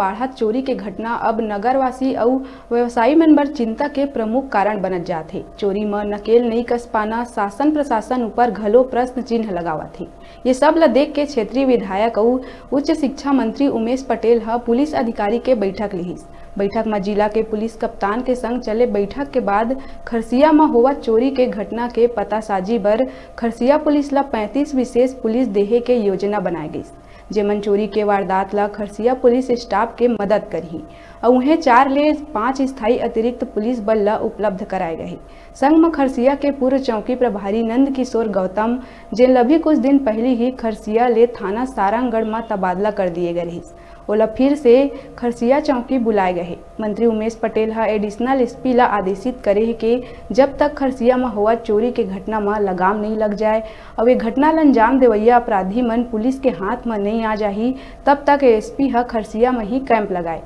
बाढ़त चोरी के घटना अब नगरवासी और व्यवसायी मन बर चिंता के प्रमुख कारण बनत जाथे। चोरी में नकेल नहीं कस पाना शासन प्रशासन ऊपर घलो प्रश्न चिन्ह लगावत है। ये सब ला देख के क्षेत्रीय विधायक और उच्च शिक्षा मंत्री उमेश पटेल पुलिस अधिकारी के बैठक लिहिस। बैठक में जिला के पुलिस कप्तान के संग चले बैठक के बाद खरसिया में होवत चोरी के घटना के पतासाजी बर खरसिया पुलिस ला 35 विशेष पुलिस देहे के योजना बनाए गई, जेमन चोरी के वारदात ला खरसिया पुलिस स्टाफ के मदद करही और उन्हें 4 ले 5 स्थायी अतिरिक्त पुलिस बल ला उपलब्ध कराए गए। संग में खरसिया के पूर्व चौकी प्रभारी नंद किशोर गौतम जिन अभी कुछ दिन पहले ही खरसिया ले थाना सारंगगढ़ में तबादला कर दिए गए रही, ओला फिर से खरसिया चौकी बुलाए गए। मंत्री उमेश पटेल एडिशनल एसपी ला आदेशित करे है कि जब तक खरसिया में हुआ चोरी के घटना में लगाम नहीं लग जाए और ये घटना ला अंजाम देवैया अपराधी मन पुलिस के हाथ में नहीं आ जाही, तब तक एसपी खरसिया में ही कैंप लगाए।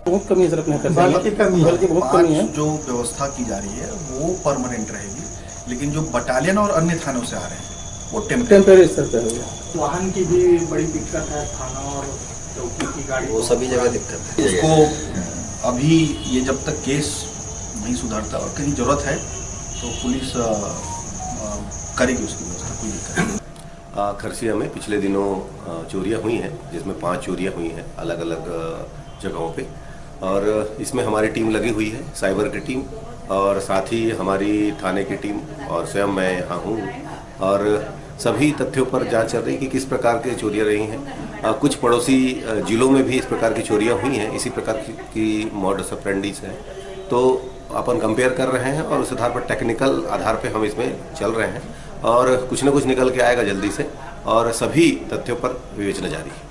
बहुत कमी है सर, अपने बल्कि बहुत कमी है। जो व्यवस्था की जा रही है वो परमानेंट रहेगी, लेकिन जो बटालियन और अन्य थानों से आ रहे हैं वो टेम्परेरी स्तर पे होगा। वाहन की भी बड़ी दिक्कत है, थाना और चौकी की गाड़ी, वो सभी जगह दिक्कत है। उसको अभी ये जब तक केस नहीं सुधरता और कहीं जरूरत है तो पुलिस करेगी उसकी व्यवस्था, कोई दिक्कत नहीं। खरसिया में पिछले दिनों चोरियां हुई हैं, जिसमें 5 चोरियां हुई हैं अलग अलग जगहों पे, और इसमें हमारी टीम लगी हुई है, साइबर की टीम और साथ ही हमारी थाने की टीम और स्वयं मैं यहाँ हूँ, और सभी तथ्यों पर जांच चल रही है कि किस प्रकार की चोरियां रही हैं। कुछ पड़ोसी जिलों में भी इस प्रकार की चोरियां हुई हैं, इसी प्रकार की मॉडस ऑपरेंडीज है, तो अपन कंपेयर कर रहे हैं और उस आधार पर टेक्निकल आधार पे हम इसमें चल रहे हैं और कुछ न कुछ निकल के आएगा जल्दी से, और सभी तथ्यों पर विवेचना जारी है।